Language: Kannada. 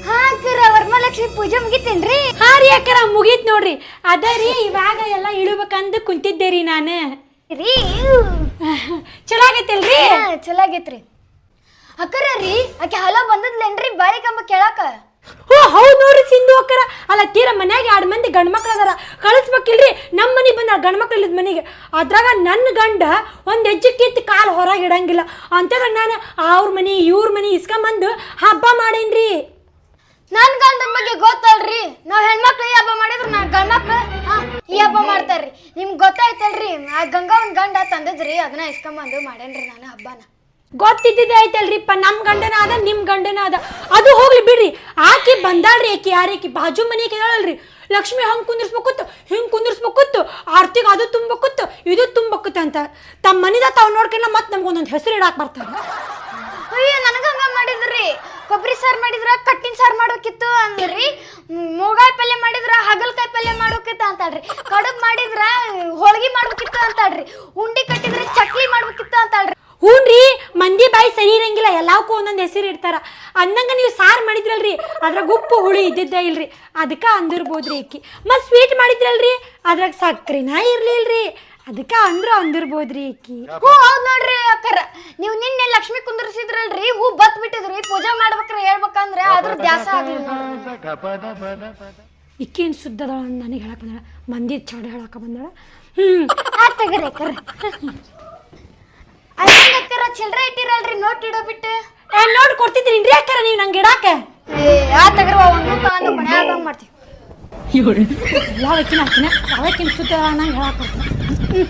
ಹಾ ಅಕ್ಕರ ವರಮಹಾಲಕ್ಷ್ಮಿ ಪೂಜೆ ಮುಗಿತೇನ್ರಿ? ಹಾ ರೀ ಅಕ್ಕರ ಮುಗೀತ್ ನೋಡ್ರಿ. ಅದ ರೀ ಇವಾಗ ಎಲ್ಲ ಇಳಿಬೇಕಂದು ಕುಂತಿದ್ದೆ ರೀ ನಾನು. ರೀ ಚಲೋ ಆಗೈತಿಲ್ರಿ? ಚಲೋ ಆಗೈತ್ರಿ. ಅಕ್ಕರ ರೀ ಆಕೆ ಹಲೋ ಬಂದದ್ಲೇನ್ರಿ ಬಾಳಿ ಕಂಬ ಕೇಳಾಕ? ಹೋ ಹೌದು ನೋಡ್ರಿ ಸಿಂಧು ಅಕ್ಕರ. ಅಲ್ಲ ತೀರ ಮನ್ಯಾಗ 2 ಮಂದಿ ಗಂಡು ಮಕ್ಳು ಅದಾರ, ಕಳಿಸ್ಬೇಕಿಲ್ರಿ. ನಮ್ಮ ಮನೆಗೆ ಬಂದ ಗಂಡು ಮಕ್ಳು ಇಲ್ಲದ ಮನೆಗೆ. ಅದ್ರಾಗ ನನ್ನ ಗಂಡ ಒಂದು ಹೆಜ್ಜೆ ಕಿತ್ತು ಕಾಲು ಹೊರಗೆ ಇಡಂಗಿಲ್ಲ ಅಂತಂದ್ರೆ ನಾನು ಅವ್ರ ಮನೆ ಇವ್ರ ಮನೆ ಇಸ್ಕೊಂಬಂದು ಹಬ್ಬ ಮಾಡೇನ್ರಿ. ನನ್ ಗಂಡನ ಬಗ್ಗೆ ಗೊತ್ತಲ್ರಿ, ನಾವ್ ಹೆಣ್ಮಕ್ಳು ಈ ಹಬ್ಬ ಮಾಡಿದ್ರು ನಾ ಗಂಡ್ಮಕ್ಳು ಈ ಹಬ್ಬ ಮಾಡ್ತಾರ್ರಿ. ನಿಮ್ಗೆ ಗೊತ್ತಾಯ್ತಲ್ರಿ, ಆ ಗಂಗವನ್ ಗಂಡ ತಂದದ್ರಿ, ಅದನ್ನ ಇಸ್ಕೊಂಬಂದು ಮಾಡೇನ್ರಿ ನಾನು ಹಬ್ಬನ. ಗೊತ್ತಿದ್ದಿದ್ದೆ ಐತಲ್ರಿಪ್ಪ, ನಮ್ಮ ಗಂಡನ ಅದ ನಿಮ್ಮ ಗಂಡನ ಅದ. ಅದು ಹೋಗ್ಲಿ ಬಿಡ್ರಿ. ಆಕಿ ಬಂದಾಳ್ರಿ. ಆಕಿ ಯಾರೇಕಿ ಬಾಜು ಮನೆ ಕೇಳಲ್ರಿ, ಲಕ್ಷ್ಮಿ ಹಂಗೆ ಕುಂದಿರ್ಸ್ಬೇಕುತ್ತು, ಹಿಂಗೆ ಕುಂದಿರ್ಸ್ಬೇಕುತ್ತು, ಆರ್ತಿಗೆ ಅದು ತುಂಬಬೇಕುತ್ತು, ಇದು ತುಂಬಬೇಕುತ್ತು ಅಂತ ತಮ್ಮ ಮನಿದ ತಾವು ನೋಡ್ಕೊಂಡ ಮತ್ತೆ ನಮ್ಗೊಂದೊಂದು ಹೆಸರು ಇಡಾಕ್ ಬರ್ತಾರೆ. ಅಯ್ಯೋ ನನಗ ಹಂಗ ಮಾಡಿದ್ರಿ. ಕೊಬ್ಬರಿ ಸಾರು ಮಾಡಿದ್ರ ಕಟ್ಟಿನ ಸಾರು ಮಾಡೋಕಿತ್ತು ಅಂದ್ರಿ, ಮೂಗಾಯಿ ಪಲ್ಯ ಮಾಡಿದ್ರ ಹಾಗಲ್ಕಾಯಿ ಪಲ್ಯ ಮಾಡೋಕಿತ್ತು ಅಂತಾಳ್ರಿ, ಕಡುಬು ಮಾಡಿದ್ರ ಹೋಳ್ಗಿ ಮಾಡ್ಬೇಕಿತ್ತು ಅಂತಾಳ್ರಿ, ಉಂಡಿ ಕಟ್ಟಿದ್ರ ಚಕ್ಲಿ ಮಾಡ್ಬೇಕಿತ್ತು ಅಂತಾಳ್ರಿ. ಹ್ಞೂನ್ರಿ, ಮಂದಿ ಬಾಯಿ ಸರಿ ಇರಂಗಿಲ್ಲ, ಎಲ್ಲವಕ್ಕೂ ಒಂದೊಂದು ಹೆಸರು ಇಡ್ತಾರ. ಅನ್ನಂಗ ನೀವು ಸಾರು ಮಾಡಿದ್ರಲ್ರಿ, ಅದ್ರಾಗ ಉಪ್ಪು ಹುಳಿ ಇದ್ದಿದ್ದ ಇಲ್ರಿ, ಅದಕ್ಕೆ ಅಂದಿರ್ಬೋದ್ರಿ ಆಕಿ. ಮತ್ತು ಸ್ವೀಟ್ ಮಾಡಿದ್ರಲ್ರಿ, ಅದ್ರಾಗ ಸಕ್ರಿನ ಇರ್ಲಿಲ್ರಿ, ಅದಕ್ಕೆ ಅಂದಿರ್ಬೋದ್ರಿ ಆಕಿ. ಹ್ಞೂ ಹೌದು ನೋಡ್ರಿ ಅಕ್ಕರ, ನೀವು ನಿನ್ನೆ ಲಕ್ಷ್ಮಿ ಕುಂದರ್ಸಿದ್ರಲ್ರಿ, ಹೂ ಬತ್ ಬಿಟ್ಟಿದ್ರಿ, ಪೂಜೆ ಮಾಡ್ಬೇಕ್ರಿ ಹೇಳ್ಬೇಕಂದ್ರೆ ಅದ್ರ ದ್ಯಾಸ ಆಗ್ಲಿಲ್ಲ. ಇಕ್ಕೇನು ಸುದ್ದದ ನನಗೆ ಹೇಳಕ್ ಬಂದಾಳ, ಮಂದಿ ಚಾಡಿ ಹೇಳಕ ಬಂದಾಳ. ತಗರಿ ಅಕ್ಕರ. ಅಕ್ಕರ ಚಿಲ್ಡ್ರ ಇಟ್ಟಿರಲ್ರಿ, ನೋಟ್ ಇಡೋ ಬಿಟ್ಟು ನೋಡಿ ಕೊಡ್ತಿದ್ರಿ ಅಕ್ಕರ ನೀವು ನಂಗೆ ಇಡಾಕ. ತಗರ ಒಂದು ತಾನು ಮನೆ ಆಗಂಗ್ ಮಾಡ್ತೀವಿ. ಯಾವಕ್ಕಿನ ಹಾಕಿನ ಯಾವಕ್ಕಿನ ಸುದ್ದ ನಂಗೆ ಹೇಳಕ್ ಬರ್ತೀನಿ.